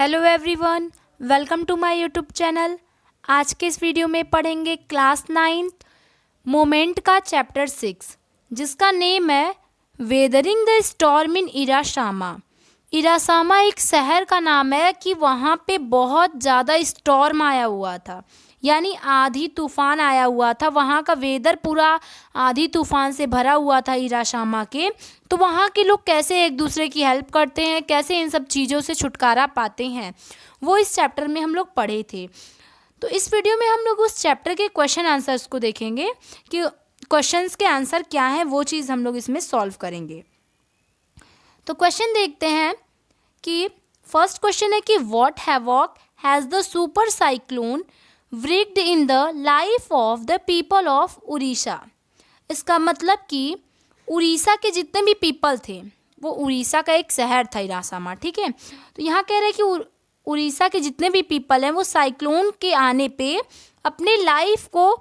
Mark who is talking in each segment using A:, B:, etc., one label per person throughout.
A: Hello everyone, welcome to my YouTube channel. आज के इस वीडियो में पढ़ेंगे क्लास 9 मोमेंट का चैप्टर 6 जिसका नेम है वेदरिंग द स्टॉर्म इन इराशामा। इरासामा एक शहर का नाम है कि वहाँ पे बहुत ज़्यादा स्टॉर्म आया हुआ था, यानी आधी तूफान आया हुआ था। वहाँ का वेदर पूरा आधी तूफान से भरा हुआ था इराशामा के। तो वहाँ के लोग कैसे एक दूसरे की हेल्प करते हैं, कैसे इन सब चीज़ों से छुटकारा पाते हैं, वो इस चैप्टर में हम लोग पढ़े थे। तो इस वीडियो में हम लोग उस चैप्टर के क्वेश्चन आंसर्स को देखेंगे कि क्वेश्चंस के आंसर क्या हैं, वो चीज़ हम लोग इसमें सॉल्व करेंगे। तो क्वेश्चन देखते हैं कि फर्स्ट क्वेश्चन है कि what havoc has the super cyclone wreaked in the life of the people of Orissa. इसका मतलब कि उड़ीसा के जितने भी पीपल थे, वो उड़ीसा का एक शहर था इरासामा, ठीक है। तो यहाँ कह रहे हैं कि उड़ीसा के जितने भी पीपल हैं वो साइक्लोन के आने पे अपने लाइफ को,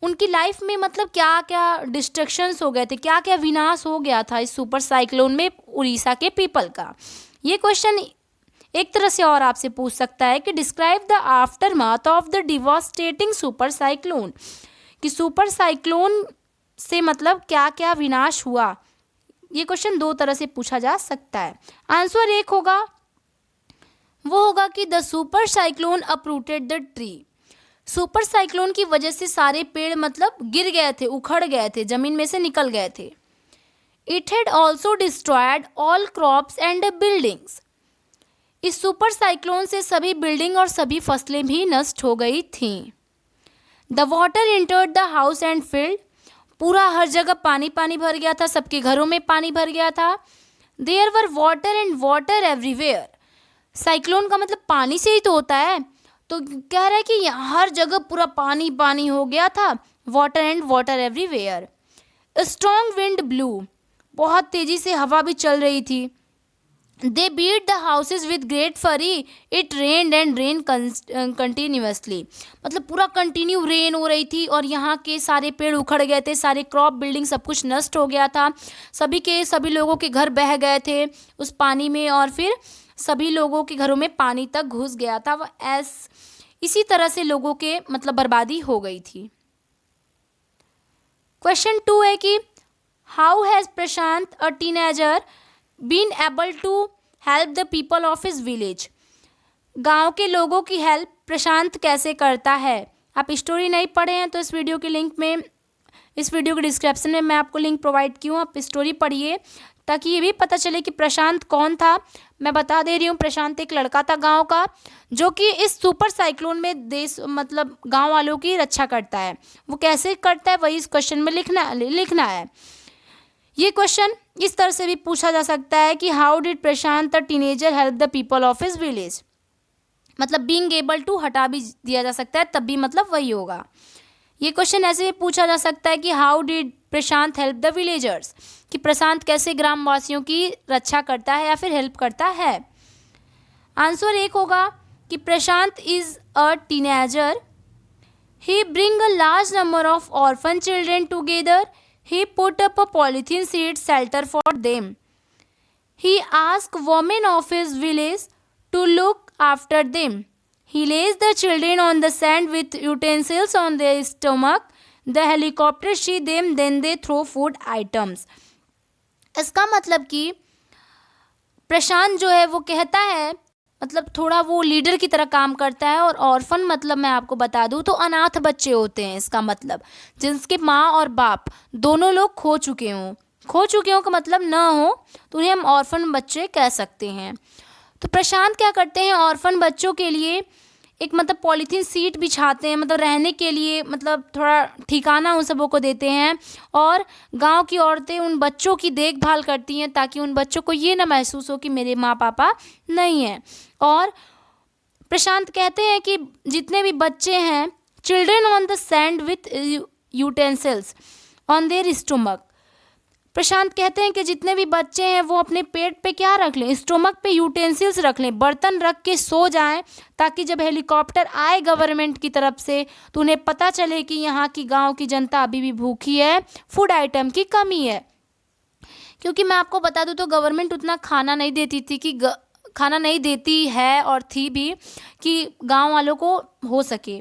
A: उनकी लाइफ में मतलब क्या क्या डिस्ट्रक्शंस हो गए थे, क्या क्या विनाश हो गया था इस सुपर साइक्लोन में उड़ीसा के पीपल का। ये क्वेश्चन एक तरह से और आपसे पूछ सकता है कि describe the aftermath of the devastating super cyclone, कि सुपर साइक्लोन से मतलब क्या क्या विनाश हुआ। ये क्वेश्चन दो तरह से पूछा जा सकता है। आंसर एक होगा, वो होगा कि the super cyclone uprooted the tree. Super cyclone की वजह से सारे पेड़ मतलब गिर गए थे, उखड़ गए थे, जमीन में से निकल गए थे। It had also destroyed all crops and buildings. इस सुपर साइक्लोन से सभी बिल्डिंग और सभी फसलें भी नष्ट हो गई थीं। The water entered the house and field. पूरा हर जगह पानी पानी भर गया था, सबके घरों में पानी भर गया था। There were water and water everywhere. Cyclone का मतलब पानी से ही तो होता है, तो कह रहा है कि हर जगह पूरा पानी पानी हो गया था। Water and water everywhere. Strong wind blue. बहुत तेजी से हवा भी चल रही थी। They beat the houses with great fury. It rained and rained continuously. मतलब पूरा कंटिन्यू रेन हो रही थी और यहाँ के सारे पेड़ उखड़ गए थे, सारे क्रॉप बिल्डिंग सब कुछ नष्ट हो गया था। सभी लोगों के घर बह गए थे उस पानी में और फिर सभी लोगों के घरों में पानी तक घुस गया था। इसी तरह से लोगों के मतलब बर्बादी हो गई थी। क्वेश्चन 2 है कि how has Prashant a teenager been able to help the people of his village. गाँव के लोगों की हेल्प प्रशांत कैसे करता है। आप स्टोरी नहीं पढ़े हैं तो इस वीडियो के डिस्क्रिप्शन में मैं आपको लिंक प्रोवाइड की हूँ, आप स्टोरी पढ़िए ताकि ये भी पता चले कि प्रशांत कौन था। मैं बता दे रही हूँ, प्रशांत एक लड़का था गांव का जो कि इस सुपर साइक्लोन में देश मतलब गांव वालों की रक्षा करता है। वो कैसे करता है वही इस क्वेश्चन में लिखना है। ये क्वेश्चन इस तरह से भी पूछा जा सकता है कि how did Prashant the teenager help the people of his village. मतलब बीइंग एबल टू हटा भी दिया जा सकता है, तब भी मतलब वही होगा। ये क्वेश्चन ऐसे भी पूछा जा सकता है कि how did Prashant help the villagers, कि प्रशांत कैसे ग्रामवासियों की रक्षा करता है या फिर हेल्प करता है। आंसर एक होगा कि Prashant is a teenager. He bring a large number of orphan children together. He put up a polythene sheet shelter for them. He asked women of his village to look after them. He lays the children on the sand with utensils on their stomach. The helicopter see them, then they throw food items. इसका मतलब कि प्रशांत जो है वो कहता है, मतलब थोड़ा वो लीडर की तरह काम करता है। और ऑर्फन मतलब मैं आपको बता दूं तो अनाथ बच्चे होते हैं, इसका मतलब जिनके माँ और बाप दोनों लोग खो चुके हों का मतलब ना हो तो उन्हें हम ऑर्फन बच्चे कह सकते हैं। तो प्रशांत क्या करते हैं, ऑर्फन बच्चों के लिए एक मतलब पॉलीथीन सीट बिछाते हैं, मतलब रहने के लिए मतलब थोड़ा ठिकाना उन सबों को देते हैं। और गांव की औरतें उन बच्चों की देखभाल करती हैं ताकि उन बच्चों को ये ना महसूस हो कि मेरे माँ पापा नहीं हैं। और प्रशांत कहते हैं कि जितने भी बच्चे हैं, children on the sand with utensils on their stomach. Prashant कहते हैं कि जितने भी बच्चे हैं वो अपने पेट पे क्या रख लें, स्टोमक पे यूटेंसिल्स रख लें, बर्तन रख के सो जाएं ताकि जब हेलीकॉप्टर आए गवर्नमेंट की तरफ से तो उन्हें पता चले कि यहाँ की गांव की जनता अभी भी भूखी है, फूड आइटम की कमी है। क्योंकि मैं आपको बता दूं तो गवर्नमेंट उतना खाना नहीं देती थी कि खाना नहीं देती है और थी भी कि गांव वालों को हो सके,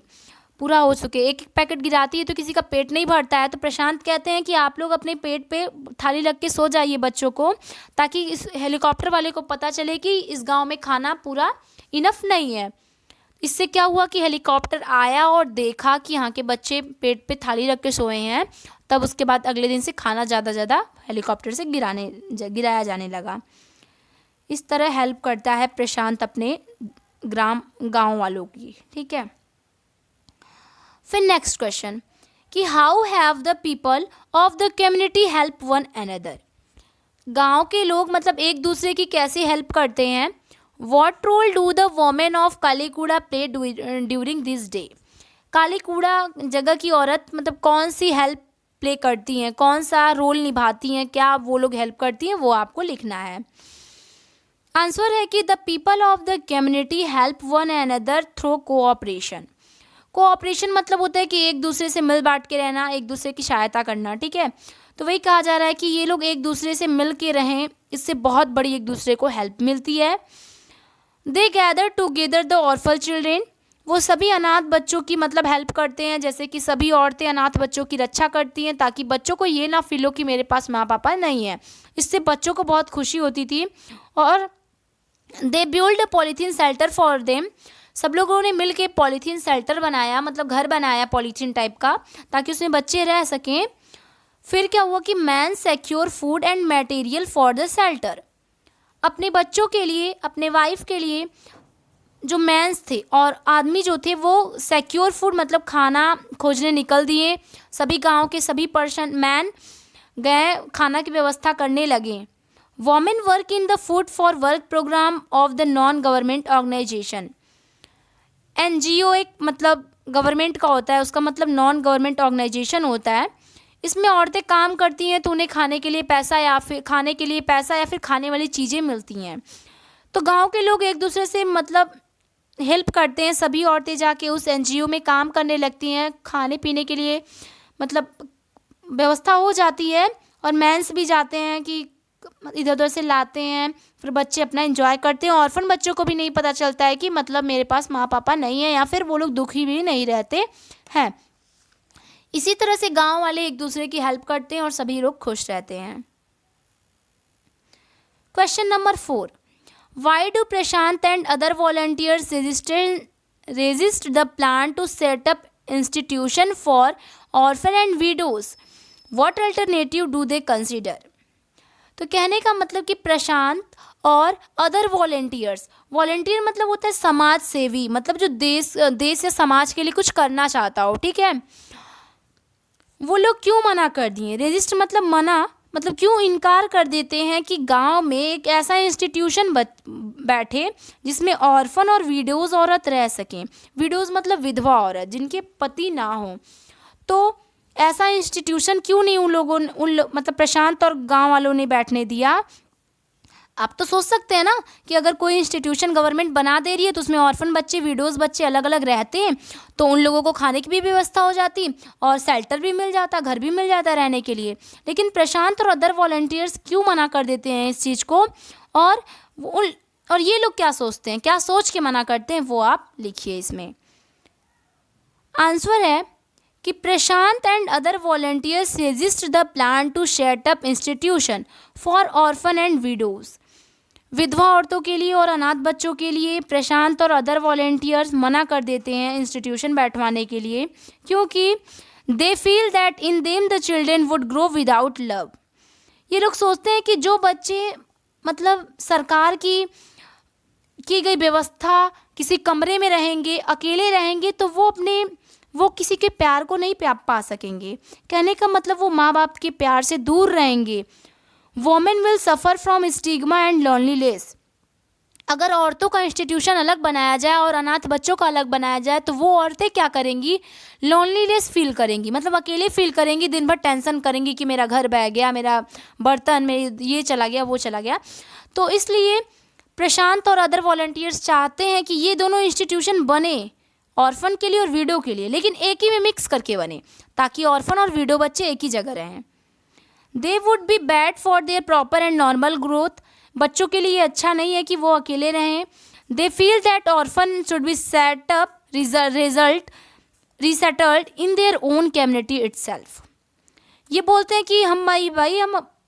A: पूरा हो सके। एक एक पैकेट गिराती है तो किसी का पेट नहीं भरता है। तो प्रशांत कहते हैं कि आप लोग अपने पेट पे थाली रख के सो जाइए बच्चों को, ताकि इस हेलीकॉप्टर वाले को पता चले कि इस गांव में खाना पूरा इनफ नहीं है। इससे क्या हुआ कि हेलीकॉप्टर आया और देखा कि यहाँ के बच्चे पेट पे थाली रख के सोए हैं, तब उसके बाद अगले दिन से खाना ज़्यादा हेलीकॉप्टर से गिराया जाने लगा। इस तरह हेल्प करता है प्रशांत अपने गांव वालों की। ठीक है, फिर नेक्स्ट क्वेश्चन कि how have the people of the community help one another. गांव के लोग मतलब एक दूसरे की कैसे हेल्प करते हैं। What role do the women of कालीकूड़ा play during this day? कालीकूड़ा जगह की औरत मतलब कौन सी हेल्प प्ले करती हैं, कौन सा रोल निभाती हैं, क्या वो लोग हेल्प करती हैं, वो आपको लिखना है। आंसर है कि the people of the community help one another through cooperation. Cooperation मतलब होता है कि एक दूसरे से मिल बांट के रहना, एक दूसरे की सहायता करना। ठीक है, तो वही कहा जा रहा है कि ये लोग एक दूसरे से मिल के रहें, इससे बहुत बड़ी एक दूसरे को हेल्प मिलती है। They gather together the orphan children. वो सभी अनाथ बच्चों की मतलब हेल्प करते हैं, जैसे कि सभी औरतें अनाथ बच्चों की रक्षा करती हैं, ताकि बच्चों को ये ना फील हो कि मेरे पास माँ पापा नहीं है। इससे बच्चों को बहुत खुशी होती थी। और they build a polythene shelter for them. सब लोगों ने मिल के पॉलीथीन शेल्टर बनाया, मतलब घर बनाया पॉलीथीन टाइप का, ताकि उसमें बच्चे रह सकें। फिर क्या हुआ कि man secure food and material for the shelter. अपने बच्चों के लिए, अपने वाइफ के लिए जो मैंस थे और आदमी जो थे वो सिक्योर फूड मतलब खाना खोजने निकल दिए। सभी गांव के सभी पर्सन मैन गए, खाना की व्यवस्था करने लगे। Women work in the food for work programme of the non government organisation. NGO एक मतलब गवर्नमेंट का होता है, उसका मतलब नॉन गवर्नमेंट ऑर्गेनाइजेशन होता है। इसमें औरतें काम करती हैं तो उन्हें खाने के लिए पैसा या फिर खाने वाली चीज़ें मिलती हैं। तो गांव के लोग एक दूसरे से मतलब हेल्प करते हैं। सभी औरतें जाके उस NGO में काम करने लगती हैं, खाने पीने के लिए मतलब व्यवस्था हो जाती है। और मेंस भी जाते हैं कि इधर उधर से लाते हैं, फिर बच्चे अपना एंजॉय करते हैं। ऑर्फन बच्चों को भी नहीं पता चलता है कि मतलब मेरे पास माँ पापा नहीं है, या फिर वो लोग दुखी भी नहीं रहते हैं। इसी तरह से गांव वाले एक दूसरे की हेल्प करते हैं और सभी लोग खुश रहते हैं। Question number 4, why do Prashant and other volunteers resist the plan to set up institution for orphan and widows? What alternative do they consider? तो कहने का मतलब कि प्रशांत और अदर वॉलंटियर मतलब होता है समाज सेवी, मतलब जो देश या समाज के लिए कुछ करना चाहता हो। ठीक है, वो लोग क्यों मना कर दिए? रेजिस्ट मतलब मना, मतलब क्यों इनकार कर देते हैं कि गांव में एक ऐसा इंस्टीट्यूशन बैठे जिसमें ऑर्फन और विडोज औरत रह सकें। विडोज मतलब विधवा औरत जिनके पति ना हो। तो ऐसा इंस्टीट्यूशन क्यों नहीं मतलब प्रशांत और गांव वालों ने बैठने दिया? आप तो सोच सकते हैं ना कि अगर कोई इंस्टीट्यूशन गवर्नमेंट बना दे रही है तो उसमें ऑर्फन बच्चे, विडोज़ बच्चे अलग अलग रहते हैं, तो उन लोगों को खाने की भी व्यवस्था हो जाती और शेल्टर भी मिल जाता, घर भी मिल जाता रहने के लिए। लेकिन प्रशांत और अदर वॉलंटियर्स क्यों मना कर देते हैं इस चीज़ को? और ये लोग क्या सोचते हैं, क्या सोच के मना करते हैं, वो आप लिखिए इसमें। आंसर है कि Prashant and other volunteers resist the plan to set up institution for orphan and widows. विधवा औरतों के लिए और अनाथ बच्चों के लिए प्रशांत और अदर वॉलंटियर्स मना कर देते हैं इंस्टीट्यूशन बैठवाने के लिए, क्योंकि दे feel that in them the children would grow without love. ये लोग सोचते हैं कि जो बच्चे मतलब सरकार की गई व्यवस्था किसी कमरे में रहेंगे, अकेले रहेंगे, तो वो किसी के प्यार को नहीं पा सकेंगे। कहने का मतलब वो माँ बाप के प्यार से दूर रहेंगे। Women will suffer from stigma and loneliness. अगर औरतों का इंस्टीट्यूशन अलग बनाया जाए और अनाथ बच्चों का अलग बनाया जाए तो वो औरतें क्या करेंगी? लोनलीनेस फील करेंगी, मतलब अकेले फील करेंगी, दिन भर टेंशन करेंगी कि मेरा घर बह गया, मेरा बर्तन में ये चला गया, वो चला गया। तो इसलिए प्रशांत और अदर वॉलंटियर्स चाहते हैं कि ये दोनों इंस्टीट्यूशन बने ऑर्फन के लिए और विडो के लिए, लेकिन एक ही में मिक्स करके बने, ताकि ऑर्फन और विडो बच्चे एक ही जगह रहें। They would be bad for their proper and normal growth. बच्चों के लिए अच्छा नहीं है कि वो अकेले रहें। They feel that orphan should be set up resettled in their own community itself. ये बोलते हैं कि हम भाई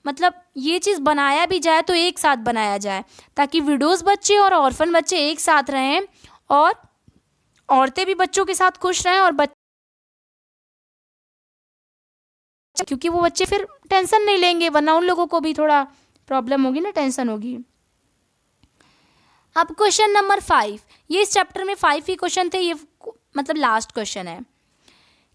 A: मतलब ये चीज़ बनाया भी जाए तो एक साथ बनाया जाए, ताकि विडोज़ बच्चे और ऑर्फन बच्चे एक साथ रहें, और औरतें भी बच्चों के साथ खुश रहें, और क्योंकि वो बच्चे फिर टेंशन नहीं लेंगे, वरना उन लोगों को भी थोड़ा प्रॉब्लम होगी ना, टेंशन होगी। अब क्वेश्चन नंबर 5, ये इस चैप्टर में 5 ही क्वेश्चन थे, ये मतलब लास्ट क्वेश्चन है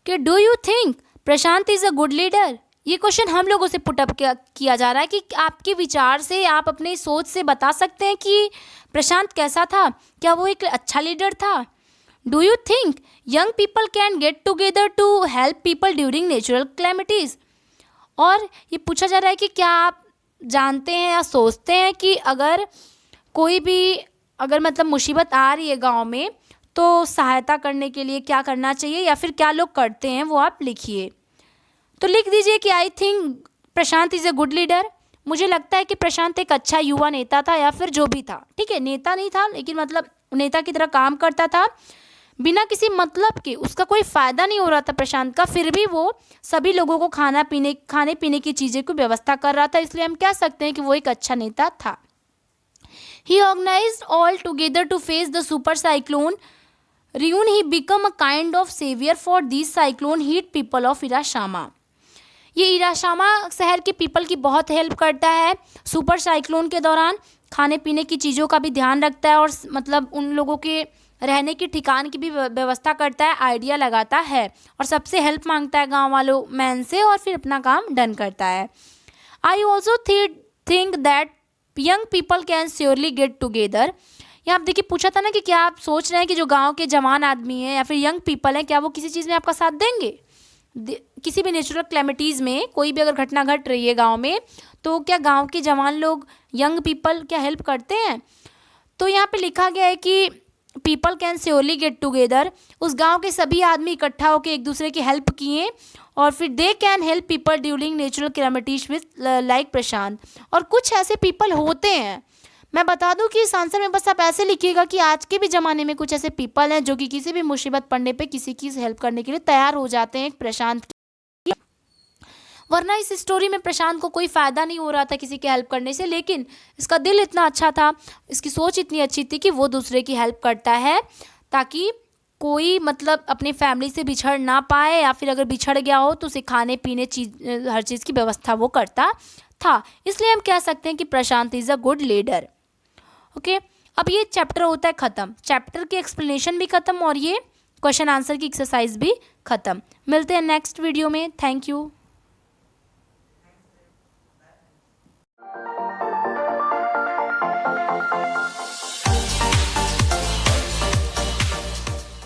A: कि do you think Prashant is a good leader. ये क्वेश्चन हम लोगों से पुटअप किया जा रहा है कि आपके विचार से, आप अपनी सोच से बता सकते हैं कि प्रशांत कैसा था, क्या वो एक अच्छा लीडर था। Do you think young people can get together to help people during natural calamities. और ये पूछा जा रहा है कि क्या आप जानते हैं या सोचते हैं कि अगर कोई भी मतलब मुसीबत आ रही है गांव में, तो सहायता करने के लिए क्या करना चाहिए, या फिर क्या लोग करते हैं, वो आप लिखिए। तो लिख दीजिए कि I think Prashant is a good leader. मुझे लगता है कि प्रशांत एक अच्छा युवा नेता था, या फिर जो भी था, ठीक है, नेता नहीं था लेकिन मतलब नेता की तरह काम करता था, बिना किसी मतलब के, उसका कोई फ़ायदा नहीं हो रहा था प्रशांत का, फिर भी वो सभी लोगों को खाने पीने की चीज़ें की व्यवस्था कर रहा था, इसलिए हम कह सकते हैं कि वो एक अच्छा नेता था। He organized all together to face the super cyclone Ryun. He became a kind of savior for these cyclone hit people of Hiroshima. ये हिरोशिमा शहर के पीपल की बहुत हेल्प करता है सुपर साइक्लोन के दौरान, खाने पीने की चीज़ों का भी ध्यान रखता है, और मतलब उन लोगों के रहने की ठिकान की भी व्यवस्था करता है, आइडिया लगाता है, और सबसे हेल्प मांगता है गांव वालों मैन से, और फिर अपना काम डन करता है। I also think that young people can surely get together. यहाँ आप देखिए पूछा था ना कि क्या आप सोच रहे हैं कि जो गांव के जवान आदमी हैं या फिर यंग पीपल हैं, क्या वो किसी चीज़ में आपका साथ देंगे। किसी भी नेचुरल क्लेमिटीज़ में कोई भी अगर घटना घट रही है गांव में, तो क्या गांव के जवान लोग, यंग पीपल क्या हेल्प करते हैं। तो यहाँ पे लिखा गया है कि people can surely get together, उस गांव के सभी आदमी इकट्ठा होकर एक दूसरे की हेल्प किए, और फिर they can help people during natural calamities with like Prashant. और कुछ ऐसे पीपल होते हैं, मैं बता दूं कि इस आंसर में बस आप ऐसे लिखिएगा कि आज के भी ज़माने में कुछ ऐसे पीपल हैं जो कि किसी भी मुसीबत पड़ने पे किसी की हेल्प करने के लिए तैयार हो जाते हैं प्रशांत की। वरना इस स्टोरी में प्रशांत को कोई फ़ायदा नहीं हो रहा था किसी की हेल्प करने से, लेकिन इसका दिल इतना अच्छा था, इसकी सोच इतनी अच्छी थी कि वो दूसरे की हेल्प करता है, ताकि कोई मतलब अपनी फैमिली से बिछड़ ना पाए, या फिर अगर बिछड़ गया हो तो उसे खाने पीने हर चीज़ की व्यवस्था वो करता था। इसलिए हम कह सकते हैं कि Prashant is a good leader. Okay, अब ये चैप्टर होता है ख़त्म, चैप्टर की एक्सप्लेनेशन भी ख़त्म, और ये क्वेश्चन आंसर की एक्सरसाइज भी ख़त्म। मिलते हैं नेक्स्ट वीडियो में। Thank you.